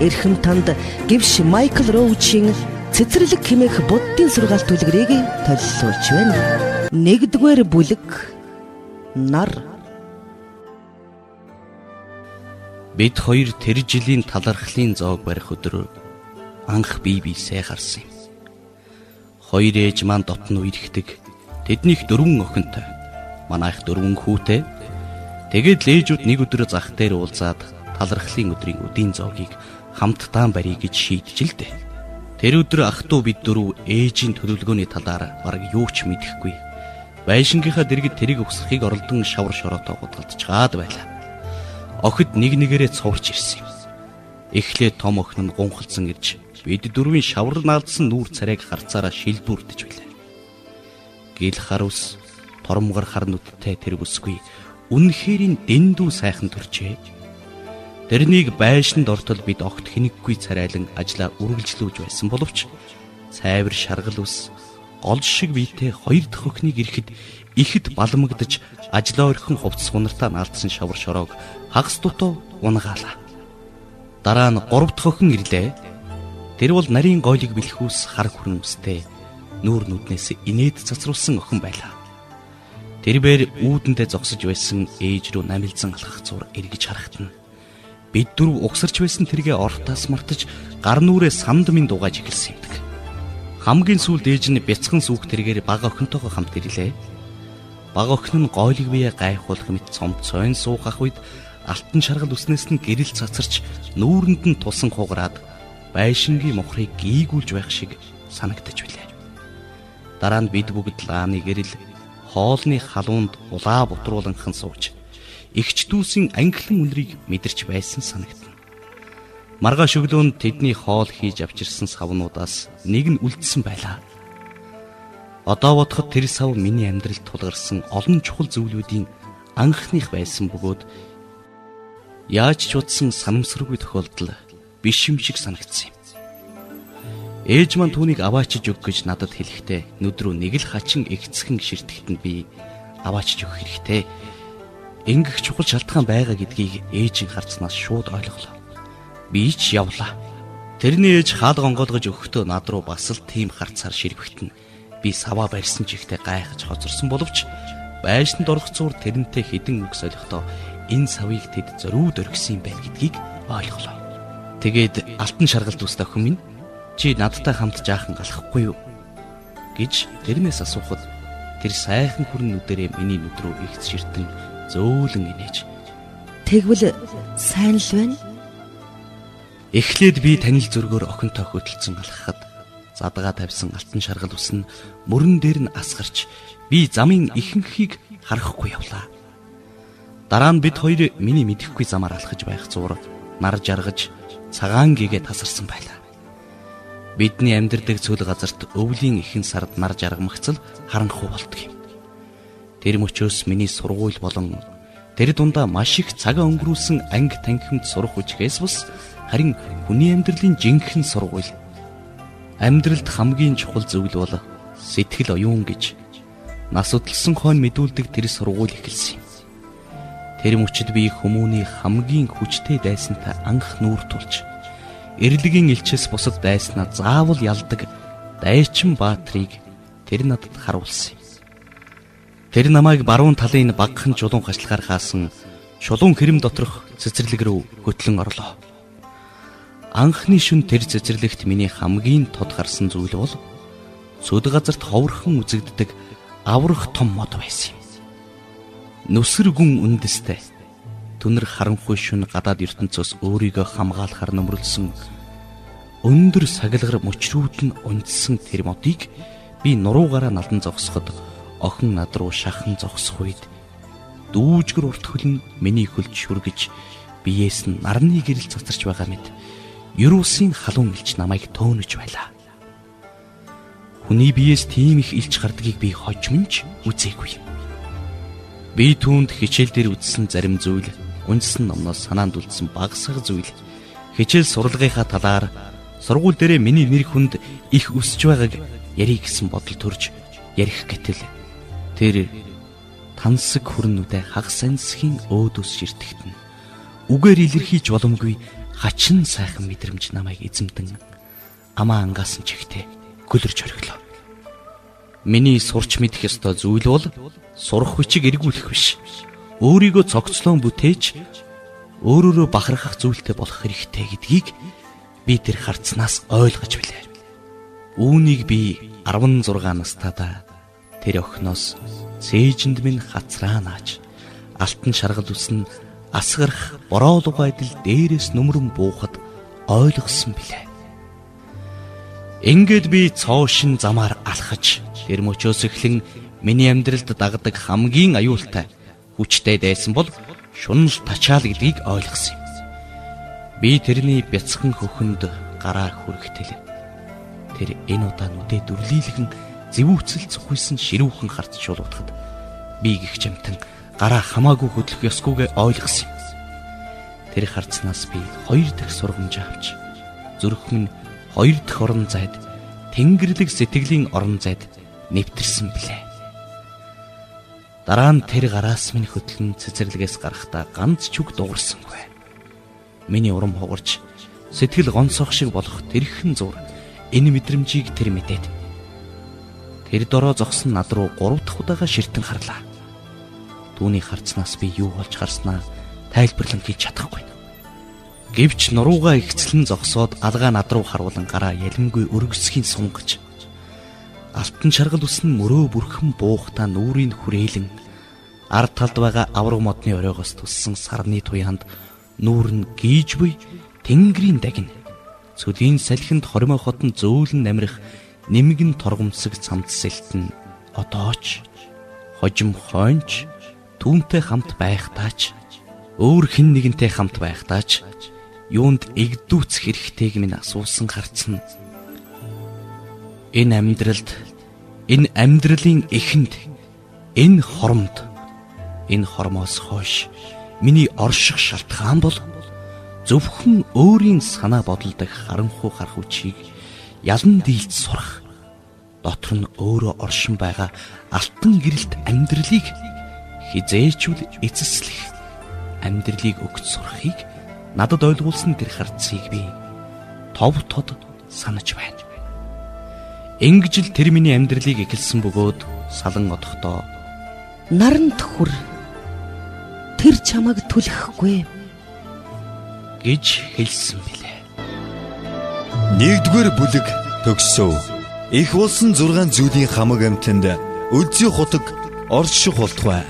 эрхэм танд гівш Майкл Роучийн цэцэрлэг хэмээх буддын сургаалт үлгэрийг төлөвлөж байна. 1-р бүлэг нар. Бид хоёр тэр жилийн талархлын зоог барих өдөр анх биесээ харсан юм. Хоёр ээж маань дотн үерхдэг. Тэднийх 4 охинтой. Манайх 4 хүүтэй. Тэгээд лээжүүд нэг өдөр зах дээр уулзаад талархлын өдрийн үдийн зоогийг хамтдаа барья гэж шийдчихлээ. Тэр өдөр ах トゥ бид 4 ээжийн төлөвлөгөөний талаар бараг юу ч мэдэхгүй. Байшингийнхаа дэргэд тэрийг өгсөхийг оролдон шавар шороотоо гудалдчихад байлаа. Охид нэг нэгээрээ цуврч ирсэн юм. Эхлээд том охин нь гунхалсан ирж бид 4-ийн шавар наалдсан нүүр царайг харцаараа шилбүрдэж байлаа. Гэл хар ус, тормгор хар нүдтэй тэр бүсгүй үнэхэрийн дэндүү сайхан төрчээ. Тэрнийг байшинд ортол бид огт хэнэггүй царайлан ажлаа үргэлжлүүлж байсан боловч цайвар шаргал ус гол шиг биетэй 2 дахь охиныг ирэхэд ихэд баламгдаж ажлаа орхин хувцас хунартаа наалдсан шавар шороог хагас дутуу унгаалаа. Дараа нь 3 дахь охин ирлээ. Тэр бол нарийн гойлыг бэлхүүс хар хүрэн үстэй нүүр нүднээс инээд цацруулсан охин байлаа. Тэрээр үүдэндээ зогсож байсан ээж рүү намилзан алхах зур эргэж харахтана. Бид 4 угсарч байсан тэргээ ортоос мартаж гар нүрээ санд минь дугааж эхэлсэн юмдаг. Хамгийн сүүлд ээж нь бяцхан сүүх тэргээр бага охинтойгоо хамт ирлээ. Бага охин нь гойлыг бие гайхуулах мэт цомцойн суухах үед алтан шаргал үснээс нь гэрэл цацарч нүүрэнд нь тусан хугараад байшингийн мохрыг гийгүүлж байх шиг санагдаж билээ. Дараа нь бид бүгд лааны гэрэл хоолны халуунд улаа бутрууланхан сууж эгч дүүсийн ангилан үнрийг мэдэрч байсан санагдана. Маргааш өглөөнд тэдний хоол хийж авчирсан савнуудаас нэг нь үлдсэн байлаа. Одоо бодоход тэр сав миний амьдралд тулгарсан олон чухал зүйлүүдийн анхных байсан бөгөөд яаж ч утсан санамсаргүй тохиолдол биш юм шиг санагдсан юм. Ээж маань түүнийг аваачиж өг гэж надад хэлэхдээ нүдрүү нэг л хачин эгцхэн ширтгэхэд нь би аваачиж өгөх хэрэгтэй. Ингэх чухал шалтгаан байгаа гэдгийг ээж нь харснаас шууд ойлголоо. Би ч явлаа. Тэрний ээж хаал гонгоолгож өгөхдөө над руу бас л тийм харцаар ширвэгтэн. Би саваа барьсан чихтэй гайхаж хоцорсон боловч байшинд орох зур тэрнтэй хідэн үг солихдоо энэ савыг тэд зориуд өргөсөн юм байна гэдгийг ойлголоо. Тэгээд алтан шаргалт үст охин минь чи надтай хамт жаахан галахгүй юу гэж тэрнээс асуухад тэр сайхан хүрэн нүдэрээ миний нүд рүү ихц ширтэн зөөлөн инээж Тэгвэл сайн л байна. Эхлээд би танил зөргөөр охинтой хөдөлцөн алхахад задгаа тавьсан алтан шаргал ус нь мөрөн дээр нь асгарч би замын ихэнхийг харахгүй явлаа. Дараа нь бид хоёр миний мэдэхгүй замаар алхаж байх зур нар жаргаж цагаан гээгээ тасарсан байлаа. Бидний амьдардаг цөл газарт өвлийн ихэнх сард нар жаргамагцал харанхуй болдог юм. Тэр мөчөөс миний сургууль болон тэр дундаа маш их цаг өнгөрүүлсэн анги танхимд сурах үжигээс бус харин хүний амьдралын жинхэнэ сургууль. Амьдралд хамгийн чухал зүйл бол сэтгэл оюун гэж нас удалсан хойно мэдүүлдэг тэр сургууль эхэлсэн юм. Тэр мөчөд би хүмүүний хамгийн хүчтэй дайсантай анх нүүр тулж эрлэгийн элчээс бусад дайснаа заавал ялдаг дайчин баатрийг тэр надад харуулсан юм. Тэр намайг баруун талын багахан чулуун хачлахаар хаасан чулуун хэрэм доторх цэцэрлэг рүү хөтлөн орлоо. Анхны шөнө тэр цэцэрлэгт миний хамгийн тод харсан зүйл бол цөд газарт ховорхон үзэгддэг аврах том мод байсан юм. Нүсэр гүн үндэстэй түнэр харанхуй шөнө гадаад ертөнцөөс өөрийгөө хамгаалахар нөмрөлсөн өндөр сагалгар мөчрүүд нь унтсан тэр модыг би нуруугаараа налдан зогсоход охин над руу шахан зогсох үед дүүжгэр урт хөлн миний хөлд шүргэж биеэс нь нарны гэрэл цацарч байгаа мэт Юрусын халуун илч намайг төөнөж байлаа. Хүний биеэс тийм их илч гардгийг би хожимч үзээгүй. Би түүнд хичээл дээр үзсэн зарим зүйл, унжсан номноос санаанд үлдсэн багсаг зүйл, хичээл сурлагынхаа талаар сургууль дээрээ миний нэр хүнд их өсөж байгааг ярих гэсэн бодол төрж ярих гэтэл тэр тансаг хүрнүүдээ хагас ансхийн өөдөөс ширтгэтэн үгээр илэрхийж боломгүй хачин сайхан мэдрэмж намайг эзэмдэн амаа ангаас нь чигтээ гөлөрж хориглоо. Миний сурч мэдэх ёстой зүйл бол сурах хүчиг эргүүлэх биш. Өөрийгөө цогцлон бүтээж өөрөөрөө бахархах зүйлтэй болох хэрэгтэй гэдгийг би тэр харцнаас ойлгож билээ. Үүнийг би 16 настайдаа тэр охиноос цээжинд минь хацраа нааж алтан шаргал үсн асгарах бороолуга адил дээрээс нүмрэн буухад ойлгосон билээ. Ингээд би цоошин замаар алхаж тэр мөчөөс эхлэн миний амьдралд дагдаг хамгийн аюултай хүчтэй дайсан бол шунал тачаал гэдгийг ойлгосон юм. Би тэрний бяцхан хөхөнд гараа хүргэтэл тэр энэ удаа нүдэ дүрлийлгэн зэвүүцэл цохиулсан ширүүхэн харц шулуудахад би гихч амтан гараа хамаагүй хөдлөх ёсгүйгээ ойлгосон юм. Тэр харцнаас би 2 дахь сургамж авч зүрх минь 2 дахь орон зайд тэнгэрлэг сэтгэлийн орон зайд нэвтэрсэн билээ. Дараа нь тэр гараас минь хөдлөн цэцэрлэгээс гарахдаа ганц ч үг дуурсангүй. Миний урам хугарч сэтгэл гонцох шиг болох тэрхэн зур энэ мэдрэмжийг тэр мэдээд тэр дороо зогсон над руу 3 дахь удаага ширтэн харлаа. Түүний харцнаас би юу болж гарснаа тайлбарлан хийж чадахгүй. Гэвч нуруугаа ихцлэн зогсоод алгаа над руу харуулan гараа ялимгүй өргөсгийн сунгаж алтан шаргал үсэн мөрөө бүрхэн буухтаа нүрийн хүрээлэн ард талд байгаа авраг модны оройгоос туссан сарны туяанд нүүр нь гийж буй тэнгэрийн дагин цөлийн салхинд хормой хотон зөөлөн намирах нэмгэн торгомсог цамцсэлт нь одооч хожим хойнч түүнтэй хамт байхтаач өөр хэн нэгэнтэй хамт байхтаач юунд игдүүцэх хэрэгтэйг минь асуусан харцна. Энэ амьдралын эхэнд энэ хормоос хойш миний орших шалтгаан бол зөвхөн өөрийн санаа бодол дэх харанхуй хар хүчийг ялан дийлж сурах, дотор нь өөрөө оршин байгаа алтан гэрэлт амьдралыг хизээчүүл эцэслэх, амьдралыг өгч сурахыг надад ойлгуулсан тэр харцыг би тов тод санаж байна. Ингэж л тэр миний амьдралыг эхэлсэн бөгөөд салан одохдоо наранд хүр тэр чамайг түлхэхгүй гэж хэлсэн билээ. 1-р бүлэг төгссөв. Их болсон 6 зүйлийн хамаг амьтанд өдзий хутаг орших болтугай.